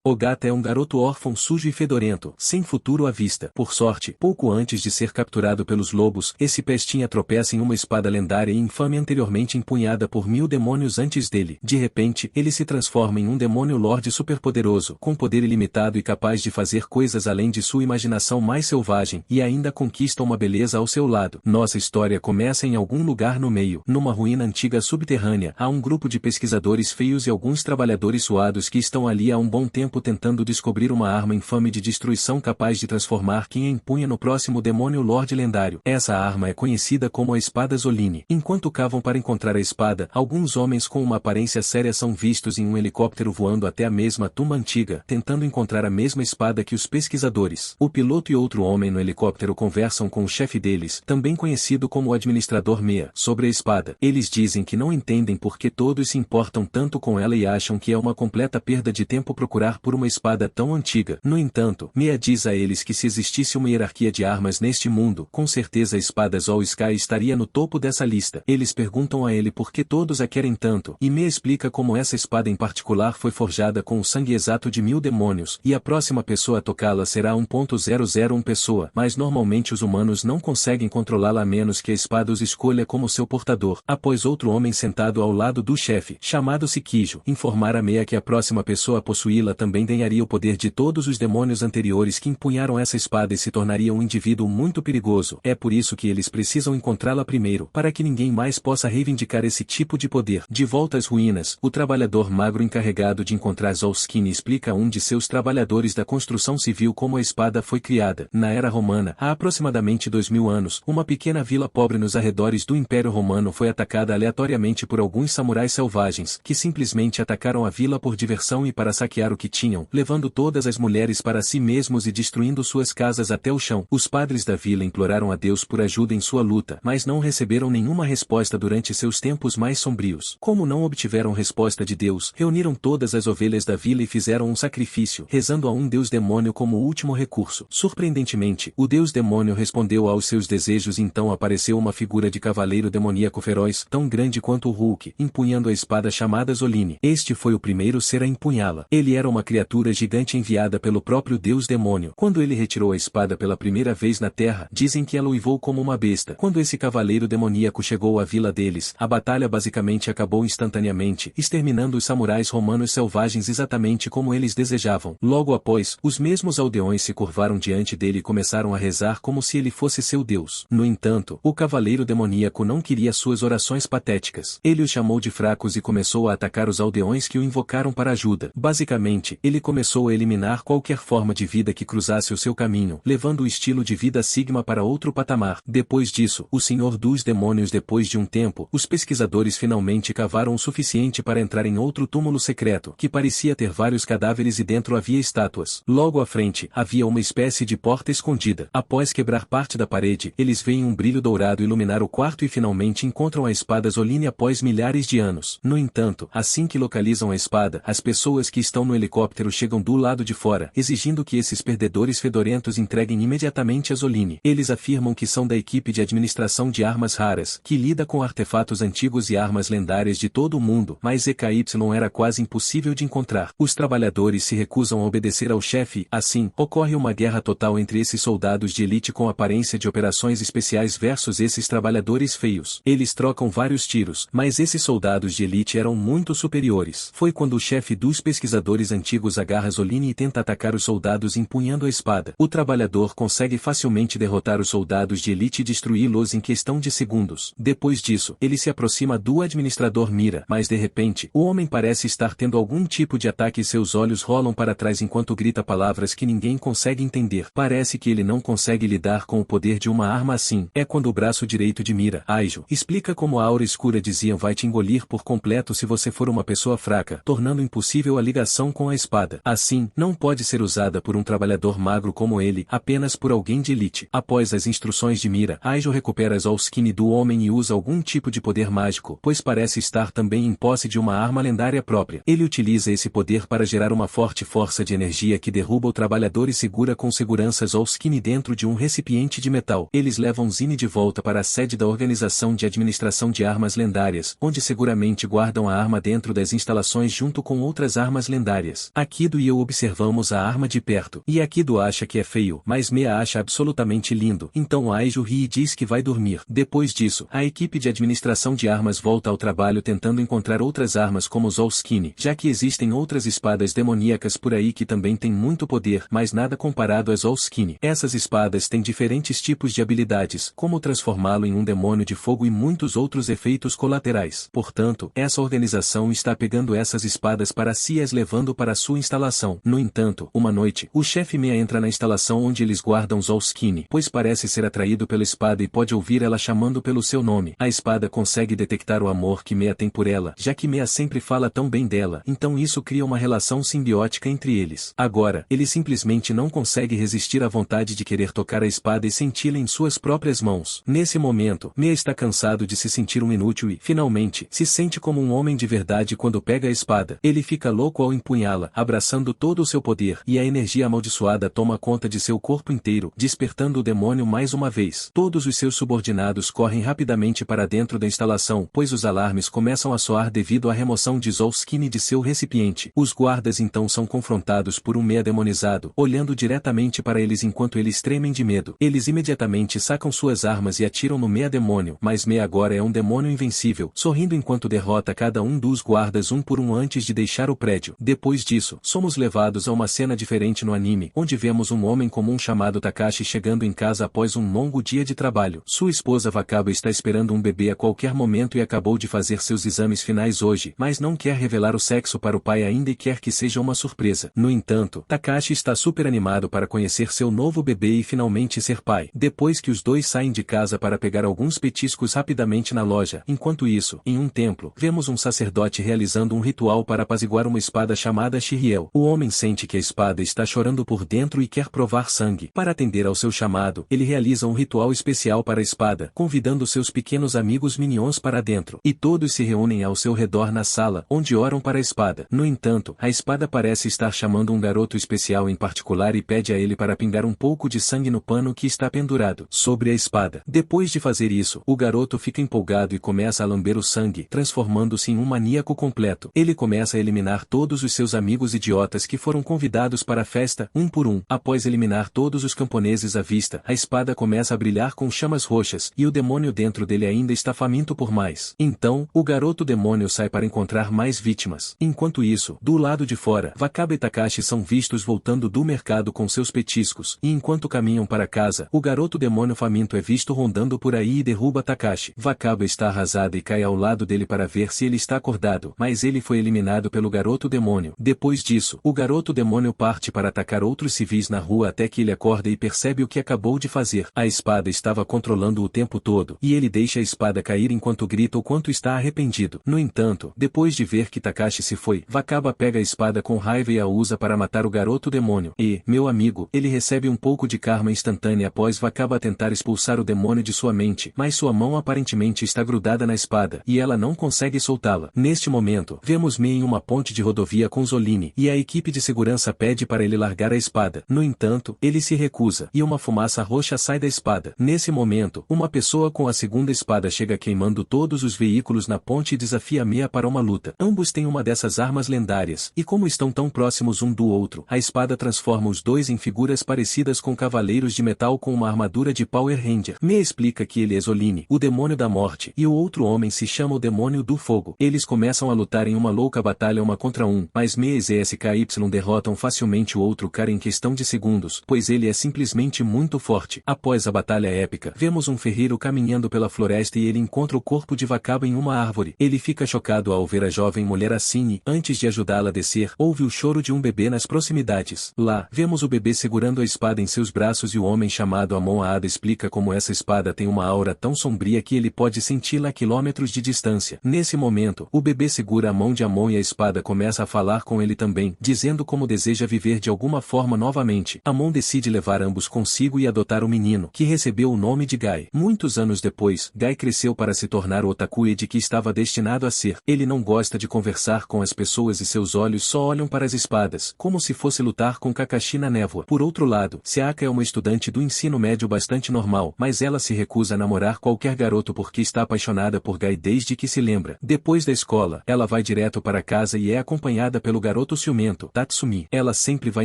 Ogata é um garoto órfão sujo e fedorento, sem futuro à vista. Por sorte, pouco antes de ser capturado pelos lobos, esse pestinha tropeça em uma espada lendária e infame anteriormente empunhada por 1000 demônios antes dele. De repente, ele se transforma em um demônio lorde superpoderoso, com poder ilimitado e capaz de fazer coisas além de sua imaginação mais selvagem, e ainda conquista uma beleza ao seu lado. Nossa história começa em algum lugar no meio. Numa ruína antiga subterrânea, há um grupo de pesquisadores feios e alguns trabalhadores suados que estão ali há um bom tempo tentando descobrir uma arma infame de destruição capaz de transformar quem a empunha no próximo demônio lorde lendário. Essa arma é conhecida como a espada Zoline. Enquanto cavam para encontrar a espada, alguns homens com uma aparência séria são vistos em um helicóptero voando até a mesma tumba antiga, tentando encontrar a mesma espada que os pesquisadores. O piloto e outro homem no helicóptero conversam com o chefe deles, também conhecido como o administrador Mea, sobre a espada. Eles dizem que não entendem por que todos se importam tanto com ela e acham que é uma completa perda de tempo procurar por uma espada tão antiga. No entanto, Mea diz a eles que se existisse uma hierarquia de armas neste mundo, com certeza a espada Zol Sky estaria no topo dessa lista. Eles perguntam a ele por que todos a querem tanto, e Mea explica como essa espada em particular foi forjada com o sangue exato de 1000 demônios, e a próxima pessoa a tocá-la será 1.001 pessoa, mas normalmente os humanos não conseguem controlá-la a menos que a espada os escolha como seu portador. Após outro homem sentado ao lado do chefe, chamado Sikijo, informar a Mea que a próxima pessoa a possuí-la também ganharia o poder de todos os demônios anteriores que empunharam essa espada e se tornaria um indivíduo muito perigoso. É por isso que eles precisam encontrá-la primeiro, para que ninguém mais possa reivindicar esse tipo de poder. De volta às ruínas, o trabalhador magro encarregado de encontrar Zolskine explica a um de seus trabalhadores da construção civil como a espada foi criada. Na era romana, há aproximadamente 2000 anos, uma pequena vila pobre nos arredores do Império Romano foi atacada aleatoriamente por alguns samurais selvagens, que simplesmente atacaram a vila por diversão e para saquear o que tinham, levando todas as mulheres para si mesmos e destruindo suas casas até o chão. Os padres da vila imploraram a Deus por ajuda em sua luta, mas não receberam nenhuma resposta durante seus tempos mais sombrios. Como não obtiveram resposta de Deus, reuniram todas as ovelhas da vila e fizeram um sacrifício, rezando a um deus demônio como último recurso. Surpreendentemente, o deus demônio respondeu aos seus desejos e então apareceu uma figura de cavaleiro demoníaco feroz, tão grande quanto o Hulk, empunhando a espada chamada Zoline. Este foi o primeiro ser a empunhá-la. Ele era uma criatura gigante enviada pelo próprio deus demônio. Quando ele retirou a espada pela primeira vez na terra, dizem que ela uivou como uma besta. Quando esse cavaleiro demoníaco chegou à vila deles, a batalha basicamente acabou instantaneamente, exterminando os samurais romanos selvagens exatamente como eles desejavam. Logo após, os mesmos aldeões se curvaram diante dele e começaram a rezar como se ele fosse seu deus. No entanto, o cavaleiro demoníaco não queria suas orações patéticas. Ele os chamou de fracos e começou a atacar os aldeões que o invocaram para ajuda. Basicamente, ele começou a eliminar qualquer forma de vida que cruzasse o seu caminho, levando o estilo de vida Sigma para outro patamar. Depois disso, o Senhor dos Demônios. Depois de um tempo, os pesquisadores finalmente cavaram o suficiente para entrar em outro túmulo secreto, que parecia ter vários cadáveres e dentro havia estátuas. Logo à frente, havia uma espécie de porta escondida. Após quebrar parte da parede, eles veem um brilho dourado iluminar o quarto e finalmente encontram a espada Zoline após milhares de anos. No entanto, assim que localizam a espada, as pessoas que estão no helicóptero chegam do lado de fora, exigindo que esses perdedores fedorentos entreguem imediatamente a Zoline. Eles afirmam que são da equipe de administração de armas raras, que lida com artefatos antigos e armas lendárias de todo o mundo, mas EKY era quase impossível de encontrar. Os trabalhadores se recusam a obedecer ao chefe, assim, ocorre uma guerra total entre esses soldados de elite com aparência de operações especiais versus esses trabalhadores feios. Eles trocam vários tiros, mas esses soldados de elite eram muito superiores. Foi quando o chefe dos pesquisadores antigos agarra Zoline e tenta atacar os soldados empunhando a espada. O trabalhador consegue facilmente derrotar os soldados de elite e destruí-los em questão de segundos. Depois disso, ele se aproxima do administrador Mira, mas de repente, o homem parece estar tendo algum tipo de ataque e seus olhos rolam para trás enquanto grita palavras que ninguém consegue entender. Parece que ele não consegue lidar com o poder de uma arma assim. É quando o braço direito de Mira, Aijo, explica como a aura escura dizia vai te engolir por completo se você for uma pessoa fraca, tornando impossível a ligação com a espada. Assim, não pode ser usada por um trabalhador magro como ele, apenas por alguém de elite. Após as instruções de Mira, Aijo recupera as All-Skin do homem e usa algum tipo de poder mágico, pois parece estar também em posse de uma arma lendária própria. Ele utiliza esse poder para gerar uma forte força de energia que derruba o trabalhador e segura com segurança as All-Skin dentro de um recipiente de metal. Eles levam Zine de volta para a sede da Organização de Administração de Armas Lendárias, onde seguramente guardam a arma dentro das instalações junto com outras armas lendárias. Akido e eu observamos a arma de perto. E Akido acha que é feio, mas Mea acha absolutamente lindo. Então Aijo ri e diz que vai dormir. Depois disso, a equipe de administração de armas volta ao trabalho tentando encontrar outras armas como Zolskine, já que existem outras espadas demoníacas por aí que também têm muito poder, mas nada comparado a Zolskine. Essas espadas têm diferentes tipos de habilidades, como transformá-lo em um demônio de fogo e muitos outros efeitos colaterais. Portanto, essa organização está pegando essas espadas para si e as levando para sua instalação. No entanto, uma noite, o chefe Mea entra na instalação onde eles guardam Zolskine, pois parece ser atraído pela espada e pode ouvir ela chamando pelo seu nome. A espada consegue detectar o amor que Mea tem por ela, já que Mea sempre fala tão bem dela, então isso cria uma relação simbiótica entre eles. Agora, ele simplesmente não consegue resistir à vontade de querer tocar a espada e senti-la em suas próprias mãos. Nesse momento, Mea está cansado de se sentir um inútil e, finalmente, se sente como um homem de verdade quando pega a espada. Ele fica louco ao empunhá-la, abraçando todo o seu poder, e a energia amaldiçoada toma conta de seu corpo inteiro, despertando o demônio mais uma vez. Todos os seus subordinados correm rapidamente para dentro da instalação, pois os alarmes começam a soar devido à remoção de Zolskine de seu recipiente. Os guardas então são confrontados por um Mea demonizado, olhando diretamente para eles enquanto eles tremem de medo. Eles imediatamente sacam suas armas e atiram no Mea demônio, mas Mea agora é um demônio invencível, sorrindo enquanto derrota cada um dos guardas um por um antes de deixar o prédio. Depois disso, somos levados a uma cena diferente no anime, onde vemos um homem comum chamado Takashi chegando em casa após um longo dia de trabalho. Sua esposa Wakaba está esperando um bebê a qualquer momento e acabou de fazer seus exames finais hoje, mas não quer revelar o sexo para o pai ainda e quer que seja uma surpresa. No entanto, Takashi está super animado para conhecer seu novo bebê e finalmente ser pai. Depois que os dois saem de casa para pegar alguns petiscos rapidamente na loja, enquanto isso, em um templo, vemos um sacerdote realizando um ritual para apaziguar uma espada chamada Shiriel. O homem sente que a espada está chorando por dentro e quer provar sangue. Para atender ao seu chamado, ele realiza um ritual especial para a espada, convidando seus pequenos amigos minions para dentro, e todos se reúnem ao seu redor na sala, onde oram para a espada. No entanto, a espada parece estar chamando um garoto especial em particular e pede a ele para pingar um pouco de sangue no pano que está pendurado sobre a espada. Depois de fazer isso, o garoto fica empolgado e começa a lamber o sangue, transformando-se em um maníaco completo. Ele começa a eliminar todos os seus amigos idiotas que foram convidados para a festa, um por um. Após eliminar todos os camponeses à vista, a espada começa a brilhar com chamas roxas, e o demônio dentro dele ainda está faminto por mais. Então, o garoto demônio sai para encontrar mais vítimas. Enquanto isso, do lado de fora, Wakaba e Takashi são vistos voltando do mercado com seus petiscos, e enquanto caminham para casa, o garoto demônio faminto é visto rondando por aí e derruba Takashi. Wakaba está arrasada e cai ao lado dele para ver se ele está acordado, mas ele foi eliminado pelo garoto demônio. Depois disso, o garoto demônio parte para atacar outros civis na rua até que ele acorda e percebe o que acabou de fazer. A espada estava controlando o tempo todo, e ele deixa a espada cair enquanto grita o quanto está arrependido. No entanto, depois de ver que Takashi se foi, Wakaba pega a espada com raiva e a usa para matar o garoto demônio. E, meu amigo, ele recebe um pouco de karma instantânea após Wakaba tentar expulsar o demônio de sua mente, mas sua mão aparentemente está grudada na espada, e ela não consegue soltá-la. Neste momento, vemos Mei em uma ponte de rodovia com Zolini, e a equipe de segurança pede para ele largar a espada. No entanto, ele se recusa, e uma fumaça roxa sai da espada. Nesse momento, uma pessoa com a segunda espada chega queimando todos os veículos na ponte e desafia Mea para uma luta. Ambos têm uma dessas armas lendárias, e como estão tão próximos um do outro, a espada transforma os dois em figuras parecidas com cavaleiros de metal com uma armadura de Power Ranger. Mea explica que ele é Zolini, o demônio da morte, e o outro homem se chama o demônio do fogo. Eles começam a lutar em uma louca batalha 1 contra 1, mas Mea e ZSKY derrotam facilmente o outro cara em questão de segundos, pois ele é simplesmente muito forte. Após a batalha épica, vemos um ferreiro caminhando pela floresta e ele encontra o corpo de Wakaba em uma árvore. Ele fica chocado ao ver a jovem mulher assim e, antes de ajudá-la a descer, ouve o choro de um bebê nas proximidades. Lá, vemos o bebê segurando a espada em seus braços e o homem chamado Amon Aada explica como essa espada tem uma aura tão sombria que ele pode senti-la a quilômetros de distância. Nesse momento, o bebê segura a mão de Amon e a espada começa a falar com ele também, dizendo como deseja viver de alguma forma novamente. Amon decide levar ambos consigo e adotar o menino, que recebeu o nome de Gai. Muitos anos depois, Gai cresceu para se tornar o otaku de que estava destinado a ser. Ele não gosta de conversar com as pessoas e seus olhos só olham para as espadas, como se fosse lutar com Kakashi na névoa. Por outro lado, Seaka é uma estudante do ensino médio bastante normal, mas ela se recusa a namorar qualquer garoto porque está apaixonada por Gai desde que se lembra. Depois da escola, ela vai direto para casa e é acompanhada pelo garoto garoto ciumento, Tatsumi. Ela sempre vai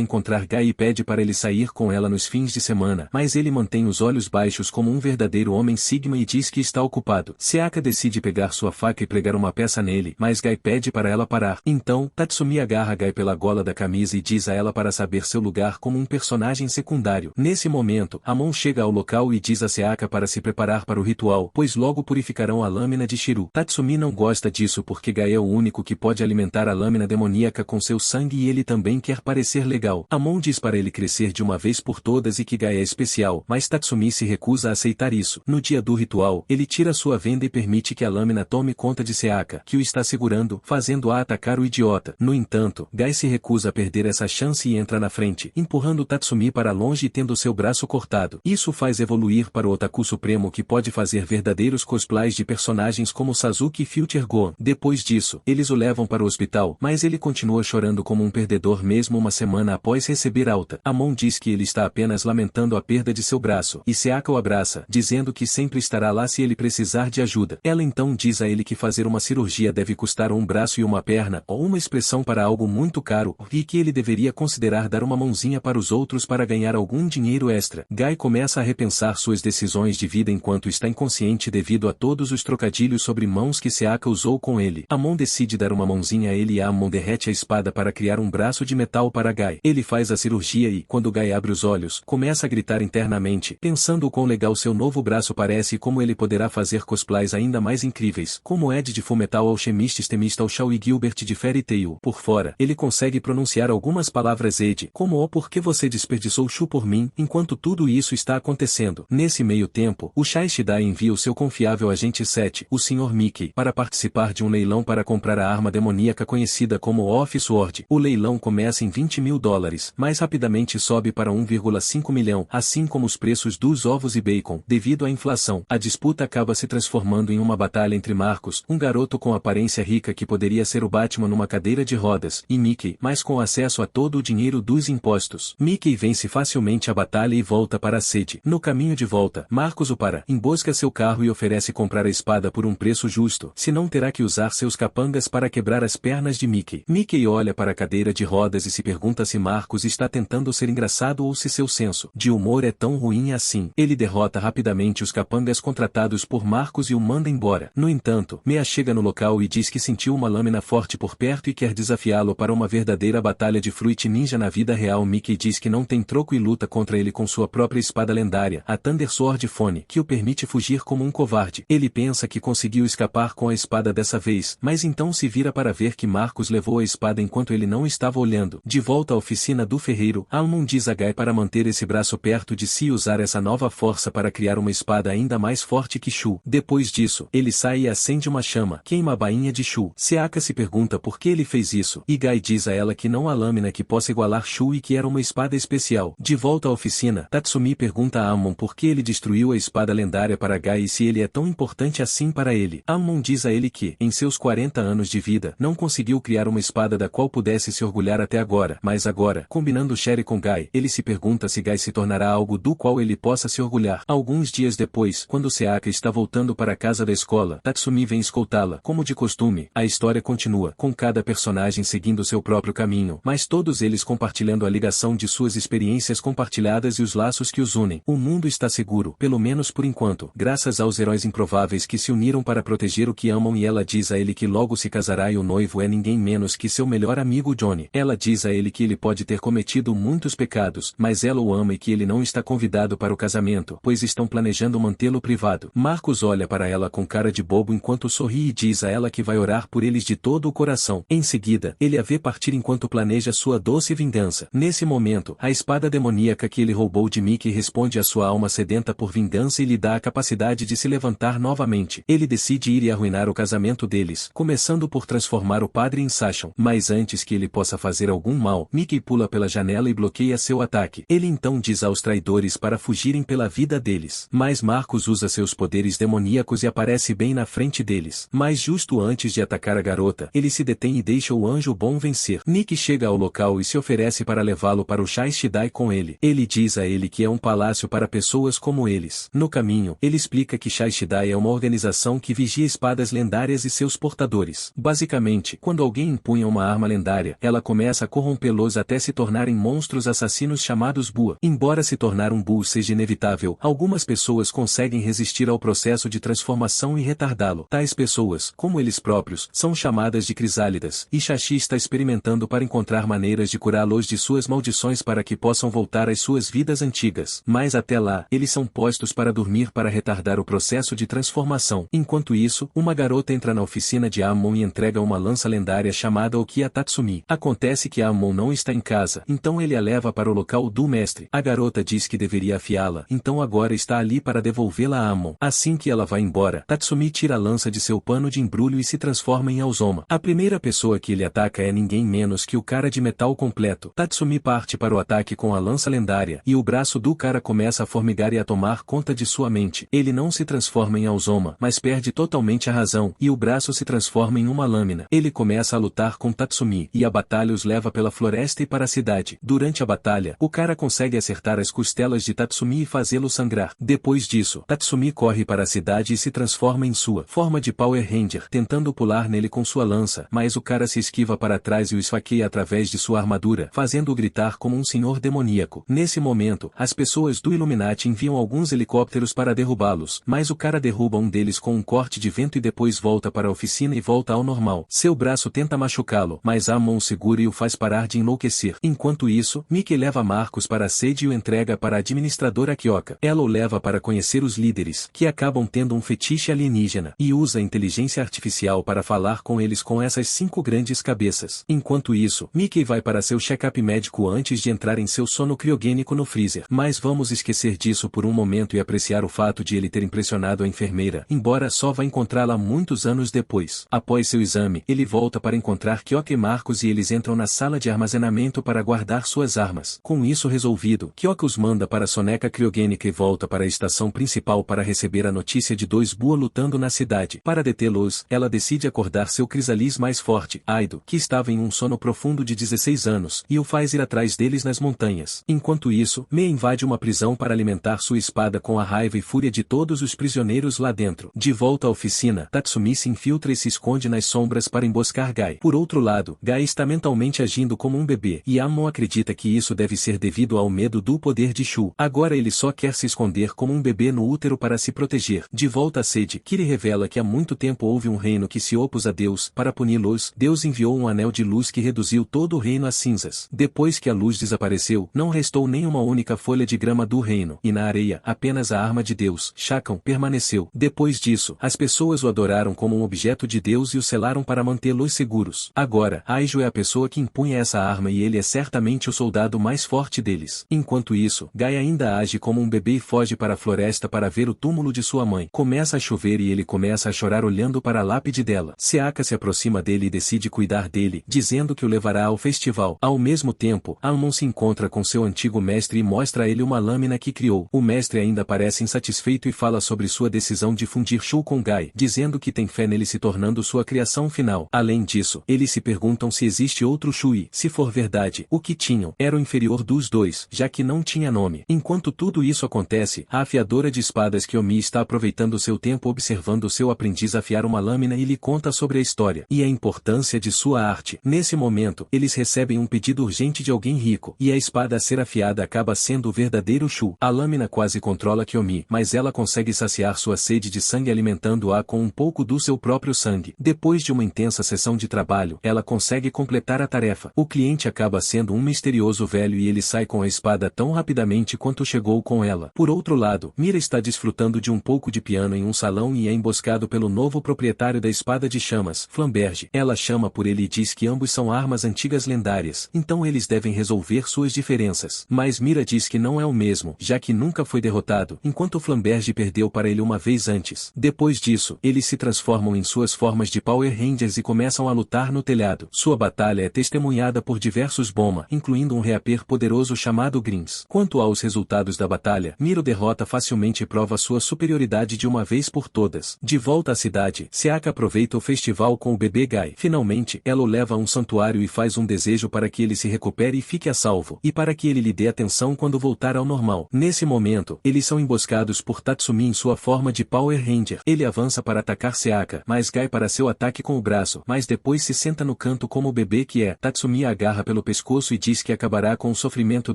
encontrar Gai e pede para ele sair com ela nos fins de semana, mas ele mantém os olhos baixos como um verdadeiro homem Sigma e diz que está ocupado. Seaka decide pegar sua faca e pregar uma peça nele, mas Gai pede para ela parar. Então, Tatsumi agarra Gai pela gola da camisa e diz a ela para saber seu lugar como um personagem secundário. Nesse momento, Amon chega ao local e diz a Seaka para se preparar para o ritual, pois logo purificarão a lâmina de Shiryu. Tatsumi não gosta disso porque Gai é o único que pode alimentar a lâmina demoníaca com seu sangue e ele também quer parecer legal. Amon diz para ele crescer de uma vez por todas e que Gai é especial, mas Tatsumi se recusa a aceitar isso. No dia do ritual, ele tira sua venda e permite que a lâmina tome conta de Seaka, que o está segurando, fazendo-a atacar o idiota. No entanto, Gai se recusa a perder essa chance e entra na frente, empurrando Tatsumi para longe e tendo seu braço cortado. Isso faz evoluir para o Otaku Supremo que pode fazer verdadeiros cosplays de personagens como Sasuke e Future Gohan. Depois disso, eles o levam para o hospital, mas ele continua chorando como um perdedor mesmo uma semana após receber alta. Amon diz que ele está apenas lamentando a perda de seu braço, e Seaka o abraça, dizendo que sempre estará lá se ele precisar de ajuda. Ela então diz a ele que fazer uma cirurgia deve custar um braço e uma perna, ou uma expressão para algo muito caro, e que ele deveria considerar dar uma mãozinha para os outros para ganhar algum dinheiro extra. Gai começa a repensar suas decisões de vida enquanto está inconsciente devido a todos os trocadilhos sobre mãos que Seaka usou com ele. Amon decide dar uma mãozinha a ele e Amon derrete a espada para criar um braço de metal para Gai. Ele faz a cirurgia e, quando Gai abre os olhos, começa a gritar internamente, pensando o quão legal seu novo braço parece e como ele poderá fazer cosplays ainda mais incríveis, como Ed de Fullmetal Alchemist Extremista ou Shaw e Gilbert de Fairy Tail. Por fora, ele consegue pronunciar algumas palavras Ed, como o por que você desperdiçou Shu por mim, enquanto tudo isso está acontecendo. Nesse meio tempo, o Shai Shidai envia o seu confiável agente 7, o Sr. Mickey, para participar de um leilão para comprar a arma demoníaca conhecida como Off Sword. O leilão começa em $20.000, mas rapidamente sobe para 1,5 milhão, assim como os preços dos ovos e bacon, devido à inflação. A disputa acaba se transformando em uma batalha entre Marcos, um garoto com aparência rica que poderia ser o Batman numa cadeira de rodas, e Mickey, mas com acesso a todo o dinheiro dos impostos. Mickey vence facilmente a batalha e volta para a sede. No caminho de volta, Marcos o para, embosca seu carro e oferece comprar a espada por um preço justo, senão terá que usar seus capangas para quebrar as pernas de Mickey. Mickey olha para a cadeira de rodas e se pergunta se Marcos está tentando ser engraçado ou se seu senso de humor é tão ruim assim. Ele derrota rapidamente os capangas contratados por Marcos e o manda embora. No entanto, Mea chega no local e diz que sentiu uma lâmina forte por perto e quer desafiá-lo para uma verdadeira batalha de Fruit Ninja na vida real. Mickey diz que não tem troco e luta contra ele com sua própria espada lendária, a Thunder Sword Phone, que o permite fugir como um covarde. Ele pensa que conseguiu escapar com a espada dessa vez, mas então se vira para ver que Marcos levou a espada enquanto ele não estava olhando. De volta à oficina do ferreiro, Almon diz a Gai para manter esse braço perto de si e usar essa nova força para criar uma espada ainda mais forte que Shu. Depois disso, ele sai e acende uma chama, queima a bainha de Shu. Seaka se pergunta por que ele fez isso, e Gai diz a ela que não há lâmina que possa igualar Shu e que era uma espada especial. De volta à oficina, Tatsumi pergunta a Amon por que ele destruiu a espada lendária para Gai e se ele é tão importante assim para ele. Amon diz a ele que, em seus 40 anos de vida, não conseguiu criar uma espada da qual pudesse se orgulhar até agora, mas agora, combinando Sherry com Gai, ele se pergunta se Gai se tornará algo do qual ele possa se orgulhar. Alguns dias depois, quando Seaka está voltando para a casa da escola, Tatsumi vem escoltá-la. Como de costume, a história continua, com cada personagem seguindo seu próprio caminho, mas todos eles compartilhando a ligação de suas experiências compartilhadas e os laços que os unem. O mundo está seguro, pelo menos por enquanto, graças aos heróis improváveis que se uniram para proteger o que amam, e ela diz a ele que logo se casará e o noivo é ninguém menos que seu melhor amigo Johnny. Ela diz a ele que ele pode ter cometido muitos pecados, mas ela o ama e que ele não está convidado para o casamento, pois estão planejando mantê-lo privado. Marcos olha para ela com cara de bobo enquanto sorri e diz a ela que vai orar por eles de todo o coração. Em seguida, ele a vê partir enquanto planeja sua doce vingança. Nesse momento, a espada demoníaca que ele roubou de Mickey responde à sua alma sedenta por vingança e lhe dá a capacidade de se levantar novamente. Ele decide ir e arruinar o casamento deles, começando por transformar o padre em Sachon. Mas antes que ele possa fazer algum mal, Mickey pula pela janela e bloqueia seu ataque. Ele então diz aos traidores para fugirem pela vida deles. Mas Marcos usa seus poderes demoníacos e aparece bem na frente deles. Mas justo antes de atacar a garota, ele se detém e deixa o anjo bom vencer. Nick chega ao local e se oferece para levá-lo para o Shai Shidai com ele. Ele diz a ele que é um palácio para pessoas como eles. No caminho, ele explica que Shai Shidai é uma organização que vigia espadas lendárias e seus portadores. Basicamente, quando alguém empunha uma arma lendária, ela começa a corrompê-los até se tornarem monstros assassinos chamados Bua. Embora se tornar um Buu seja inevitável, algumas pessoas conseguem resistir ao processo de transformação e retardá-lo. Tais pessoas, como eles próprios, são chamadas de crisálidas, e Shashi está experimentando para encontrar maneiras de curá-los de suas maldições para que possam voltar às suas vidas antigas. Mas até lá, eles são postos para dormir para retardar o processo de transformação. Enquanto isso, uma garota entra na oficina de Amon e entrega uma lança lendária chamada Okia Tatsumi. Acontece que Amon não está em casa, então ele a leva para o local do mestre. A garota diz que deveria afiá-la, então agora está ali para devolvê-la a Amon. Assim que ela vai embora, Tatsumi tira a lança de seu pano de embrulho e se transforma em Aozoma. A primeira pessoa que ele ataca é ninguém menos que o cara de metal completo. Tatsumi parte para o ataque com a lança lendária, e o braço do cara começa a formigar e a tomar conta de sua mente. Ele não se transforma em Aozoma, mas perde totalmente a razão, e o braço se transforma em uma lâmina. Ele começa a lutar com Tatsumi, e a batalha os leva pela floresta e para a cidade. Durante a batalha, o cara consegue acertar as costelas de Tatsumi e fazê-lo sangrar. Depois disso, Tatsumi corre para a cidade e se transforma em sua forma de Power Ranger, tentando pular nele com sua lança, mas o cara se esquiva para trás e o esfaqueia através de sua armadura, fazendo-o gritar como um senhor demoníaco. Nesse momento, as pessoas do Illuminati enviam alguns helicópteros para derrubá-los, mas o cara derruba um deles com um corte de vento e depois volta para a oficina e volta ao normal. Seu braço tenta machucá-lo, mas Amon o segura e o faz parar de enlouquecer. Enquanto isso, Mickey leva Marcos para a sede e o entrega para a administradora Kyoka. Ela o leva para conhecer os líderes, que acabam tendo um fetiche alienígena, e usa a inteligência artificial para falar com eles com essas 5 grandes cabeças. Enquanto isso, Mickey vai para seu check-up médico antes de entrar em seu sono criogênico no freezer. Mas vamos esquecer disso por um momento e apreciar o fato de ele ter impressionado a enfermeira, embora só vá encontrá-la muitos anos depois. Após seu exame, ele volta para encontrar Kyoka e Marcos e eles entram na sala de armazenamento para guardar suas armas. Com isso resolvido, Kyoka os manda para a soneca criogênica e volta para a estação principal para receber a notícia de 2 Bua lutando na cidade. Para detê-los, ela decide acordar seu crisalis mais forte, Aido, que estava em um sono profundo de 16 anos, e o faz ir atrás deles nas montanhas. Enquanto isso, Mei invade uma prisão para alimentar sua espada com a raiva e fúria de todos os prisioneiros lá dentro. De volta à oficina, Tatsumi se infiltra e se esconde nas sombras para emboscar Gai. Por outro lado, Gai está mentalmente agindo como um bebê, e Amon acredita que isso deve ser devido ao medo do poder de Shu. Agora ele só quer se esconder como um bebê no útero para se proteger. De volta a sede, Kiri revela que há muito tempo houve um reino que se opôs a Deus. Para puni-los, Deus enviou um anel de luz que reduziu todo o reino a cinzas. Depois que a luz desapareceu, não restou nem uma única folha de grama do reino, e na areia, apenas a arma de Deus, Shakan, permaneceu. Depois disso, as pessoas o adoraram como um objeto de Deus e o selaram para mantê-los seguros. Agora, Aijo é a pessoa que impunha essa arma e ele é certamente o soldado mais forte deles. Enquanto isso, Gai ainda age como um bebê e foge para a floresta para ver o túmulo de sua mãe. Começa a chover e ele começa a chorar olhando para a lápide dela. Seaka se aproxima dele e decide cuidar dele, dizendo que o levará ao festival. Ao mesmo tempo, Amon se encontra com seu antigo mestre e mostra a ele uma lâmina que criou. O mestre ainda parece insatisfeito e fala sobre sua decisão de fundir Shu com Gai, dizendo que tem fé nele se tornando sua criação final. Além disso, eles se perguntam se existe outro Shui. Se for verdade, o que tinham era o inferior dos dois, já que não tinha nome. Enquanto tudo isso acontece, a afiadora de espadas Kiyomi está aproveitando seu tempo observando seu aprendiz afiar uma lâmina e lhe conta sobre a história e a importância de sua arte. Nesse momento, eles recebem um pedido urgente de alguém rico, e a espada a ser afiada acaba sendo o verdadeiro Shu. A lâmina quase controla Kiyomi, mas ela consegue saciar sua sede de sangue alimentando-a com um pouco do seu próprio sangue. Depois de uma intensa sessão de trabalho, ela consegue completar a tarefa. O cliente acaba sendo um misterioso velho e ele sai com a espada tão rapidamente quanto chegou com ela. Por outro lado, Mira está desfrutando de um pouco de piano em um salão e é emboscado pelo novo proprietário da espada de chamas, Flamberge. Ela chama por ele e diz que ambos são armas antigas lendárias, então eles devem resolver suas diferenças. Mas Mira diz que não é o mesmo, já que nunca foi derrotado, enquanto Flamberge perdeu para ele uma vez antes. Depois disso, eles se transformam em suas formas de Power Rangers e começam a lutar no telhado. Sua batalha é testemunhada por diversos Boma, incluindo um reaper poderoso chamado Grins. Quanto aos resultados da batalha, Miro derrota facilmente e prova sua superioridade de uma vez por todas. De volta à cidade, Seaka aproveita o festival com o bebê Gai. Finalmente, ela o leva a um santuário e faz um desejo para que ele se recupere e fique a salvo, e para que ele lhe dê atenção quando voltar ao normal. Nesse momento, eles são emboscados por Tatsumi em sua forma de Power Ranger. Ele avança para atacar Seaka, mas Gai para seu ataque com o braço, mas depois se senta no canto sofrimento como o bebê que é. Tatsumi a agarra pelo pescoço e diz que acabará com o sofrimento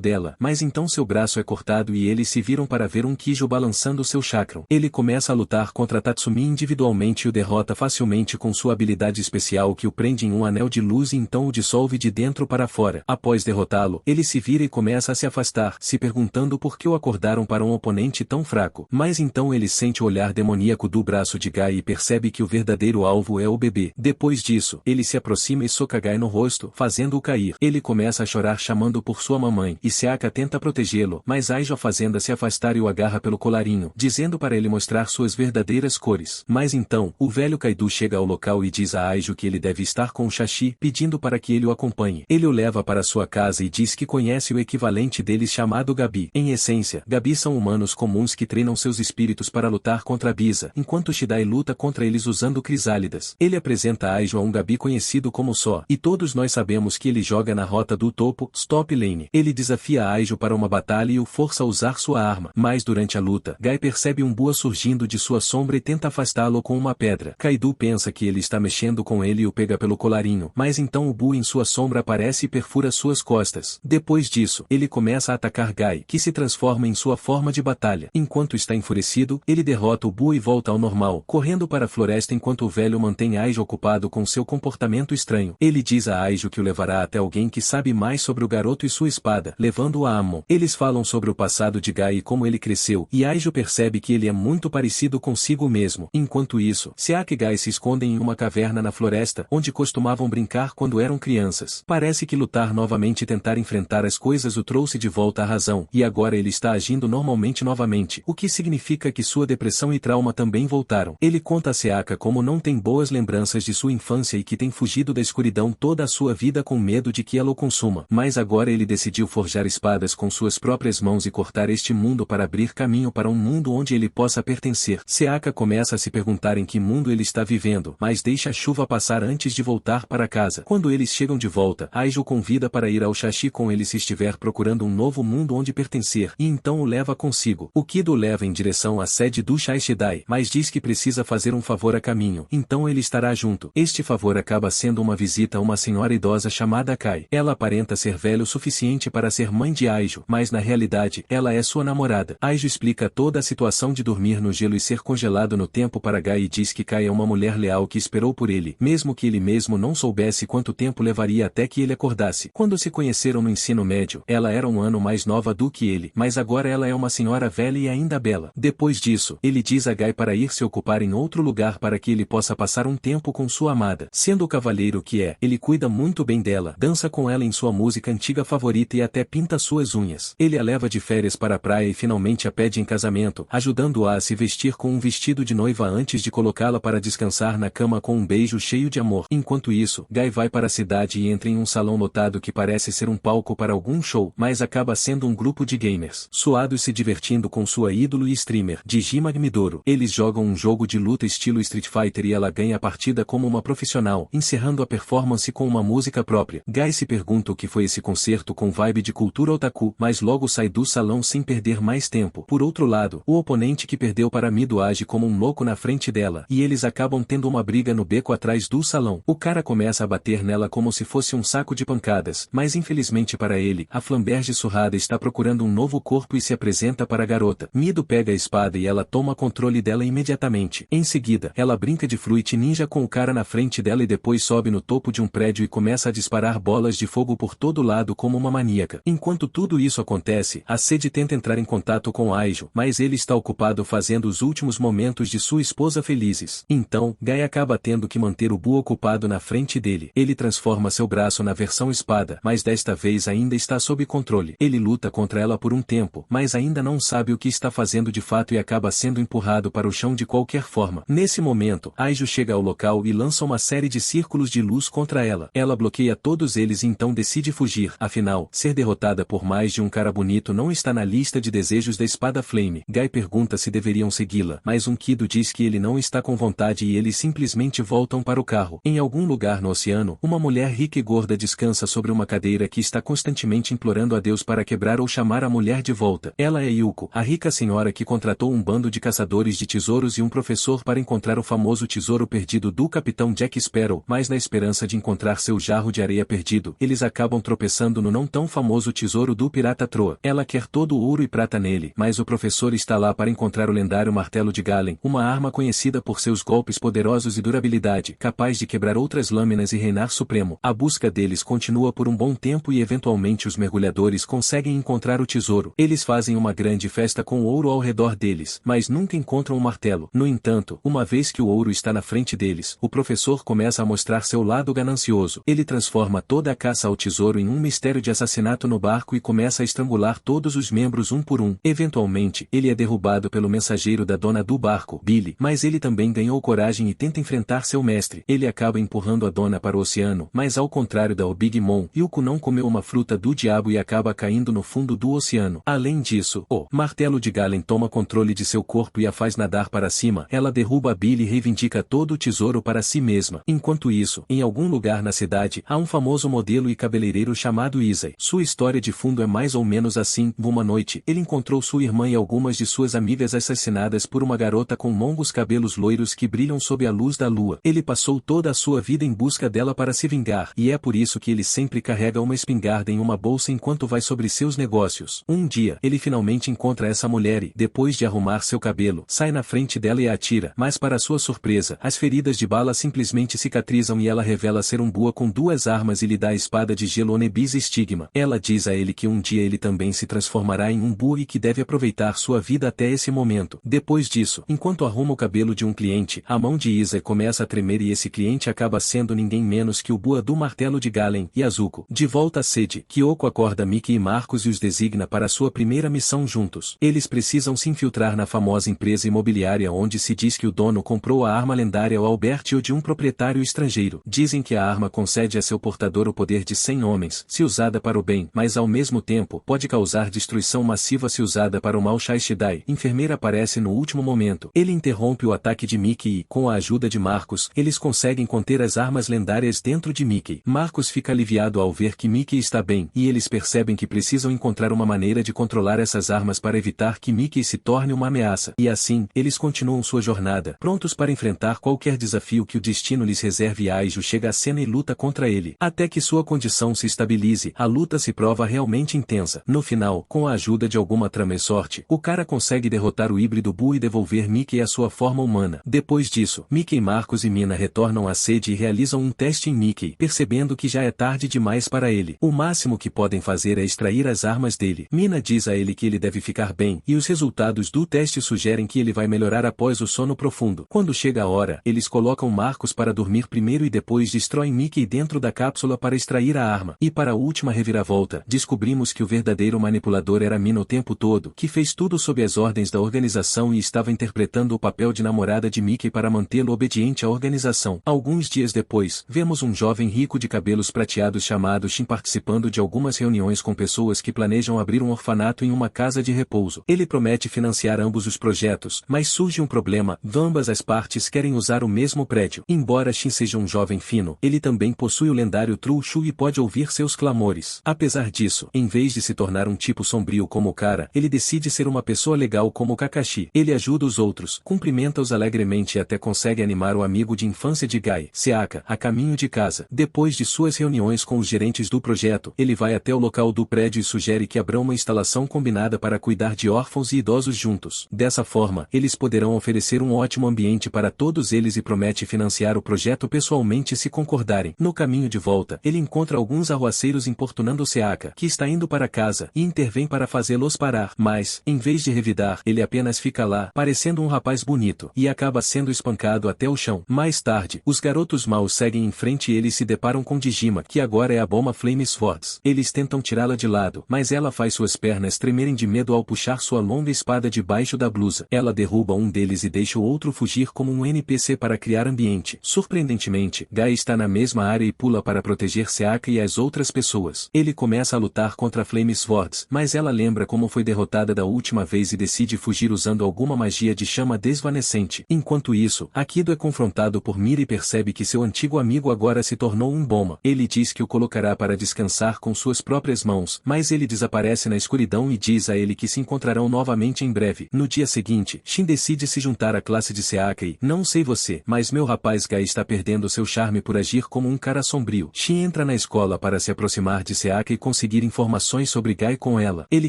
dela, mas então seu braço é cortado e eles se viram para ver um Kijo balançando seu chakra. Ele começa a lutar contra Tatsumi individualmente e o derrota facilmente com sua habilidade especial que o prende em um anel de luz e então o dissolve de dentro para fora. Após derrotá-lo, ele se vira e começa a se afastar, se perguntando por que o acordaram para um oponente tão fraco. Mas então ele sente o olhar demoníaco do braço de Gai e percebe que o verdadeiro alvo é o bebê. Depois disso, ele se aproxima e soca Gai no rosto, fazendo-o cair. Ele começa a chorar chamando por sua mamãe, e Seaka tenta protegê-lo, mas Aijo a fazenda se afastar e o agarra pelo colarinho, dizendo para ele mostrar suas verdadeiras cores. Mas então, o velho Kaido chega ao local e diz a Aijo que ele deve estar com o Shashi, pedindo para que ele o acompanhe. Ele o leva para sua casa e diz que conhece o equivalente deles chamado Gabi. Em essência, Gabi são humanos comuns que treinam seus espíritos para lutar contra Bisa, enquanto Shidai luta contra eles usando crisálidas. Ele apresenta Aijo a um Gabi conhecido como Só, e todos nós sabemos que ele joga na rota do topo, Stop Lane. Ele desafia Aijo para uma batalha e o força a usar sua arma, mas durante a luta, Gai percebe um Bua surgindo de sua sombra e tenta afastá-lo com uma pedra. Kaido pensa que ele está mexendo com ele e o pega pelo colarinho, mas então o Bua em sua sombra aparece e perfura suas costas. Depois disso, ele começa a atacar Gai, que se transforma em sua forma de batalha. Enquanto está enfurecido, ele derrota o Bua e volta ao normal, correndo para a floresta enquanto o velho mantém Aijo ocupado com seu comportamento estranho. Ele diz a Aijo que o levará até alguém que sabe mais sobre o garoto e sua espada, levando-o a Amon. Eles falam sobre o passado de Gai e como ele cresceu, e Aijo percebe que ele é muito parecido consigo mesmo. Enquanto isso, Seaka e Gai se escondem em uma caverna na floresta, onde costumavam brincar quando eram crianças. Parece que lutar novamente e tentar enfrentar as coisas o trouxe de volta à razão, e agora ele está agindo normalmente novamente, o que significa que sua depressão e trauma também voltaram. Ele conta a Seaka como não tem boas lembranças de sua infância e que tem fugido da escuridão toda a sua vida com medo de que ela o consuma, mas agora ele decidiu forjar espadas com suas próprias mãos e cortar este mundo para abrir caminho para um mundo onde ele possa pertencer. Seaka começa a se perguntar em que mundo ele está vivendo, mas deixa a chuva passar antes de voltar para casa. Quando eles chegam de volta, Aijo o convida para ir ao Shashi com ele se estiver procurando um novo mundo onde pertencer, e então o leva consigo. O Kido o leva em direção à sede do Shaishidai, mas diz que precisa fazer um favor a caminho, então ele estará junto. Este favor acaba sendo uma visita a uma senhora idosa chamada Kai. Ela aparenta ser velha o suficiente para ser mãe de Aijo, mas na realidade, ela é sua namorada. Aijo explica toda a situação de dormir no gelo e ser congelado no tempo para Gai e diz que Kai é uma mulher leal que esperou por ele, mesmo que ele mesmo não soubesse quanto tempo levaria até que ele acordasse. Quando se conheceram no ensino médio, ela era um ano mais nova do que ele, mas agora ela é uma senhora velha e ainda bela. Depois disso, ele diz a Gai para ir se ocupar em outro lugar para que ele possa passar um tempo com sua amada. Sendo o cavalheiro que é, ele cuida muito bem dela, dança com ela em sua música antiga favorita e até pinta suas unhas. Ele a leva de férias para a praia e finalmente a pede em casamento, ajudando-a a se vestir com um vestido de noiva antes de colocá-la para descansar na cama com um beijo cheio de amor. Enquanto isso, Gai vai para a cidade e entra em um salão lotado que parece ser um palco para algum show, mas acaba sendo um grupo de gamers, suados se divertindo com sua ídolo e streamer, Dijima Midoro. Eles jogam um jogo de luta estilo Street Fighter e ela ganha a partida como uma profissional, encerrando a performance com uma música própria. Gai se pergunta o que foi esse concerto com vibe de cultura otaku, mas logo sai do salão sem perder mais tempo. Por outro lado, o oponente que perdeu para Mido age como um louco na frente dela, e eles acabam tendo uma briga no beco atrás do salão. O cara começa a bater nela como se fosse um saco de pancadas, mas infelizmente para ele, a Flamberge surrada está procurando um novo corpo e se apresenta para a garota. Mido pega a espada e ela toma controle dela imediatamente. Em seguida, ela brinca de Fruit Ninja com o cara na frente dela e depois sobe no topo de um prédio e começa a disparar bolas de fogo por todo lado como uma maníaca. Enquanto tudo isso acontece, a Sede tenta entrar em contato com Aijo, mas ele está ocupado fazendo os últimos momentos de sua esposa felizes. Então, Gai acaba tendo que manter o Buu ocupado na frente dele. Ele transforma seu braço na versão espada, mas desta vez ainda está sob controle. Ele luta contra ela por um tempo, mas ainda não sabe o que está fazendo de fato e acaba sendo empurrado para o chão de qualquer forma. Nesse momento, Aijo chega ao local e lança uma série de círculos de luz contra ela. Ela bloqueia todos eles e então decide fugir. Afinal, ser derrotada por mais de um cara bonito não está na lista de desejos da espada Flame. Gai pergunta se deveriam segui-la, mas um Kido diz que ele não está com vontade e eles simplesmente voltam para o carro. Em algum lugar no oceano, uma mulher rica e gorda descansa sobre uma cadeira que está constantemente implorando a Deus para quebrar ou chamar a mulher de volta. Ela é Yuko, a rica senhora que contratou um bando de caçadores de tesouros e um professor para encontrar o famoso tesouro perdido do capitão Jack Sparrow, mas na esperança esperança de encontrar seu jarro de areia perdido, eles acabam tropeçando no não tão famoso tesouro do pirata Troa. Ela quer todo o ouro e prata nele, mas o professor está lá para encontrar o lendário martelo de Galen, uma arma conhecida por seus golpes poderosos e durabilidade, capaz de quebrar outras lâminas e reinar supremo. A busca deles continua por um bom tempo e eventualmente os mergulhadores conseguem encontrar o tesouro. Eles fazem uma grande festa com o ouro ao redor deles, mas nunca encontram o martelo. No entanto, uma vez que o ouro está na frente deles, o professor começa a mostrar seu lado ganancioso. Ele transforma toda a caça ao tesouro em um mistério de assassinato no barco e começa a estrangular todos os membros um por um. Eventualmente, ele é derrubado pelo mensageiro da dona do barco, Billy, mas ele também ganhou coragem e tenta enfrentar seu mestre. Ele acaba empurrando a dona para o oceano, mas ao contrário da Big Mom, Yuko não comeu uma fruta do diabo e acaba caindo no fundo do oceano. Além disso, o martelo de Galen toma controle de seu corpo e a faz nadar para cima. Ela derruba a Billy e reivindica todo o tesouro para si mesma. Enquanto isso, em algum lugar na cidade, há um famoso modelo e cabeleireiro chamado Izai. Sua história de fundo é mais ou menos assim. Uma noite, ele encontrou sua irmã e algumas de suas amigas assassinadas por uma garota com longos cabelos loiros que brilham sob a luz da lua. Ele passou toda a sua vida em busca dela para se vingar, e é por isso que ele sempre carrega uma espingarda em uma bolsa enquanto vai sobre seus negócios. Um dia, ele finalmente encontra essa mulher e, depois de arrumar seu cabelo, sai na frente dela e a atira, mas para sua surpresa, as feridas de bala simplesmente cicatrizam e ela revela ser um bua com duas armas e lhe dá a espada de gelo Onebis Stigma. Ela diz a ele que um dia ele também se transformará em um bua e que deve aproveitar sua vida até esse momento. Depois disso, enquanto arruma o cabelo de um cliente, a mão de Izai começa a tremer e esse cliente acaba sendo ninguém menos que o bua do martelo de Galen, Yazuko. De volta à sede, Kyoko acorda Miki e Marcos e os designa para sua primeira missão juntos. Eles precisam se infiltrar na famosa empresa imobiliária onde se diz que o dono comprou a arma lendária ao Albertio de um proprietário estrangeiro. Dizem que a arma concede a seu portador o poder de 100 homens, se usada para o bem, mas ao mesmo tempo, pode causar destruição massiva se usada para o mal. Shidai, enfermeira, aparece no último momento. Ele interrompe o ataque de Miki e, com a ajuda de Marcos, eles conseguem conter as armas lendárias dentro de Miki. Marcos fica aliviado ao ver que Miki está bem, e eles percebem que precisam encontrar uma maneira de controlar essas armas para evitar que Miki se torne uma ameaça. E assim, eles continuam sua jornada, prontos para enfrentar qualquer desafio que o destino lhes reserve. Aijo chega à cena e luta contra ele. Até que sua condição se estabilize, a luta se prova realmente intensa. No final, com a ajuda de alguma trama e sorte, o cara consegue derrotar o híbrido Buu e devolver Mickey à sua forma humana. Depois disso, Mickey, Marcos e Mina retornam à sede e realizam um teste em Mickey, percebendo que já é tarde demais para ele. O máximo que podem fazer é extrair as armas dele. Mina diz a ele que ele deve ficar bem, e os resultados do teste sugerem que ele vai melhorar após o sono profundo. Quando chega a hora, eles colocam Marcos para dormir primeiro e depois destroem Mickey dentro da cápsula para extrair a arma. E para a última reviravolta, descobrimos que o verdadeiro manipulador era Mina o tempo todo, que fez tudo sob as ordens da organização e estava interpretando o papel de namorada de Mickey para mantê-lo obediente à organização. Alguns dias depois, vemos um jovem rico de cabelos prateados chamado Shin participando de algumas reuniões com pessoas que planejam abrir um orfanato em uma casa de repouso. Ele promete financiar ambos os projetos, mas surge um problema: ambas as partes querem usar o mesmo prédio. Embora Shin seja um jovem fino, ele também possui o lendário True Shu e pode ouvir seus clamores. Apesar disso, em vez de se tornar um tipo sombrio como o cara, ele decide ser uma pessoa legal como Kakashi. Ele ajuda os outros, cumprimenta-os alegremente e até consegue animar o amigo de infância de Gai, Seaka, a caminho de casa. Depois de suas reuniões com os gerentes do projeto, ele vai até o local do prédio e sugere que abram uma instalação combinada para cuidar de órfãos e idosos juntos. Dessa forma, eles poderão oferecer um ótimo ambiente para todos eles e promete financiar o projeto pessoalmente se concordarem. No caminho de volta, ele encontra alguns arruaceiros importunando Seaka, que está indo para casa, e intervém para fazê-los parar. Mas, em vez de revidar, ele apenas fica lá, parecendo um rapaz bonito, e acaba sendo espancado até o chão. Mais tarde, os garotos maus seguem em frente e eles se deparam com Dijima, que agora é a Bulma Flame Swords. Eles tentam tirá-la de lado, mas ela faz suas pernas tremerem de medo ao puxar sua longa espada debaixo da blusa. Ela derruba um deles e deixa o outro fugir como um NPC para criar ambiente. Surpreendentemente, Gai está na mesma área e pula para proteger Seaka e as outras pessoas. Ele começa a lutar contra Flame Swords, mas ela lembra como foi derrotada da última vez e decide fugir usando alguma magia de chama desvanecente. Enquanto isso, Akido é confrontado por Mira e percebe que seu antigo amigo agora se tornou um Bulma. Ele diz que o colocará para descansar com suas próprias mãos, mas ele desaparece na escuridão e diz a ele que se encontrarão novamente em breve. No dia seguinte, Shin decide se juntar à classe de Seaka e, não sei você, mas meu rapaz Gai está perdendo seu charme charme por agir como um cara sombrio. Shi entra na escola para se aproximar de Seaka e conseguir informações sobre Gai com ela. Ele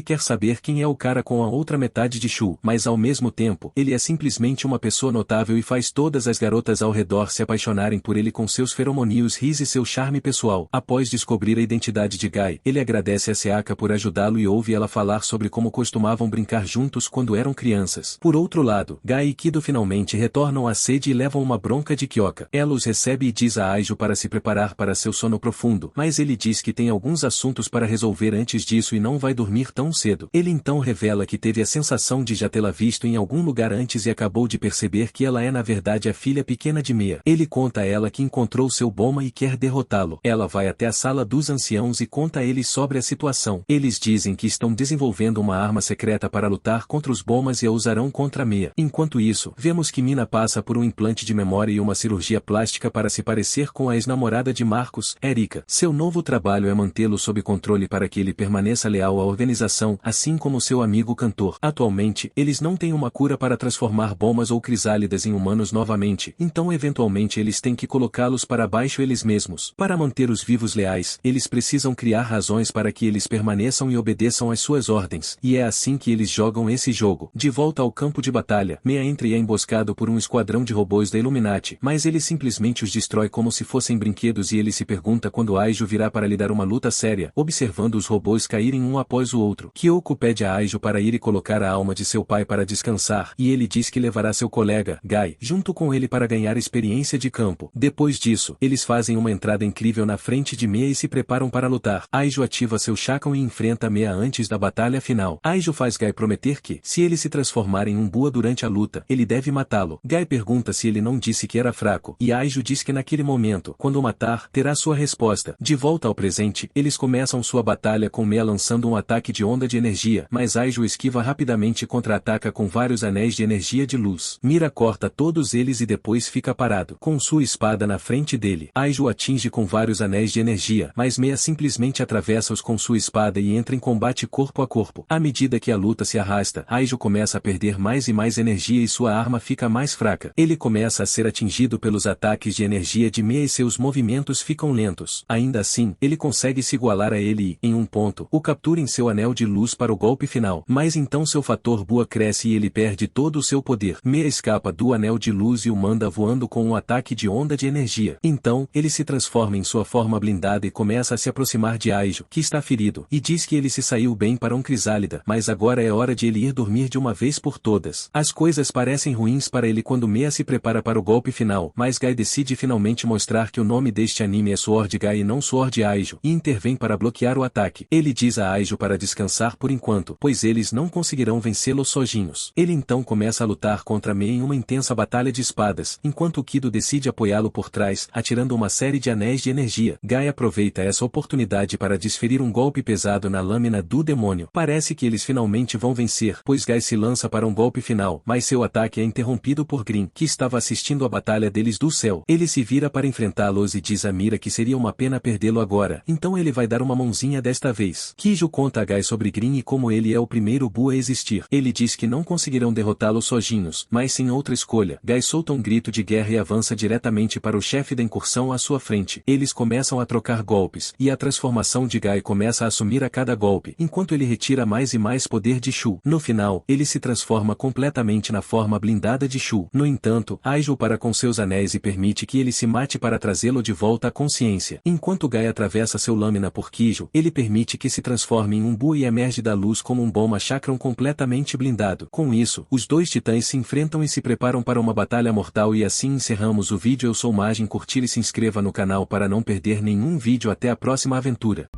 quer saber quem é o cara com a outra metade de Shu, mas ao mesmo tempo, ele é simplesmente uma pessoa notável e faz todas as garotas ao redor se apaixonarem por ele com seus feromônios ris e seu charme pessoal. Após descobrir a identidade de Gai, ele agradece a Seaka por ajudá-lo e ouve ela falar sobre como costumavam brincar juntos quando eram crianças. Por outro lado, Gai e Kido finalmente retornam à sede e levam uma bronca de Kyoka. Ela os recebe e diz a Aijo para se preparar para seu sono profundo, mas ele diz que tem alguns assuntos para resolver antes disso e não vai dormir tão cedo. Ele então revela que teve a sensação de já tê-la visto em algum lugar antes e acabou de perceber que ela é na verdade a filha pequena de Mia. Ele conta a ela que encontrou seu Boma e quer derrotá-lo. Ela vai até a sala dos anciãos e conta a eles sobre a situação. Eles dizem que estão desenvolvendo uma arma secreta para lutar contra os Bomas e a usarão contra Mia. Enquanto isso, vemos que Mina passa por um implante de memória e uma cirurgia plástica para se parecer com a ex-namorada de Marcos, Erika. Seu novo trabalho é mantê-lo sob controle para que ele permaneça leal à organização, assim como seu amigo cantor. Atualmente, eles não têm uma cura para transformar Bomas ou Crisálidas em humanos novamente, então eventualmente eles têm que colocá-los para baixo eles mesmos. Para manter os vivos leais, eles precisam criar razões para que eles permaneçam e obedeçam às suas ordens, e é assim que eles jogam esse jogo. De volta ao campo de batalha, Mia entra e é emboscado por um esquadrão de robôs da Illuminati, mas ele simplesmente os destrói como se fossem brinquedos e ele se pergunta quando Aijo virá para lhe dar uma luta séria, observando os robôs caírem um após o outro. Kyoko pede a Aijo para ir e colocar a alma de seu pai para descansar, e ele diz que levará seu colega, Gai, junto com ele para ganhar experiência de campo. Depois disso, eles fazem uma entrada incrível na frente de Mia e se preparam para lutar. Aijo ativa seu Shakan e enfrenta Mia antes da batalha final. Aijo faz Gai prometer que, se ele se transformar em um Bua durante a luta, ele deve matá-lo. Gai pergunta se ele não disse que era fraco, e Aijo diz que naquele momento, quando o matar, terá sua resposta. De volta ao presente, eles começam sua batalha com Mia lançando um ataque de onda de energia, mas Aijo esquiva rapidamente e contra-ataca com vários anéis de energia de luz. Mira corta todos eles e depois fica parado, com sua espada na frente dele. Aijo atinge com vários anéis de energia, mas Mia simplesmente atravessa-os com sua espada e entra em combate corpo a corpo. À medida que a luta se arrasta, Aijo começa a perder mais e mais energia e sua arma fica mais fraca. Ele começa a ser atingido pelos ataques de energia de Mia e seus movimentos ficam lentos. Ainda assim, ele consegue se igualar a ele e, em um ponto, o captura em seu anel de luz para o golpe final. Mas então seu fator Bua cresce e ele perde todo o seu poder. Mia escapa do anel de luz e o manda voando com um ataque de onda de energia. Então, ele se transforma em sua forma blindada e começa a se aproximar de Aijo, que está ferido, e diz que ele se saiu bem para um Crisálida, mas agora é hora de ele ir dormir de uma vez por todas. As coisas parecem ruins para ele quando Mia se prepara para o golpe final, mas Gai decide finalmente mostrar que o nome deste anime é Sword Gai e não Sword Aijo, e intervém para bloquear o ataque. Ele diz a Aijo para descansar por enquanto, pois eles não conseguirão vencê-lo sozinhos. Ele então começa a lutar contra Mia em uma intensa batalha de espadas, enquanto Kido decide apoiá-lo por trás, atirando uma série de anéis de energia. Gai aproveita essa oportunidade para desferir um golpe pesado na lâmina do demônio. Parece que eles finalmente vão vencer, pois Gai se lança para um golpe final, mas seu ataque é interrompido por Green, que estava assistindo a batalha deles do céu. Ele se vira para enfrentá-los e diz a Mira que seria uma pena perdê-lo agora, então ele vai dar uma mãozinha desta vez. Kijo conta a Gai sobre Green e como ele é o primeiro Bua a existir. Ele diz que não conseguirão derrotá-lo sozinhos, mas sem outra escolha. Gai solta um grito de guerra e avança diretamente para o chefe da incursão à sua frente. Eles começam a trocar golpes, e a transformação de Gai começa a assumir a cada golpe, enquanto ele retira mais e mais poder de Shu. No final, ele se transforma completamente na forma blindada de Shu. No entanto, Aijo para com seus anéis e permite que ele se mate para trazê-lo de volta à consciência. Enquanto Gai atravessa seu lâmina por Kijo, ele permite que se transforme em um Bua e emerge da luz como um Boma Chakram completamente blindado. Com isso, os dois titãs se enfrentam e se preparam para uma batalha mortal e assim encerramos o vídeo. Eu sou Magin, curtir e se inscreva no canal para não perder nenhum vídeo. Até a próxima aventura.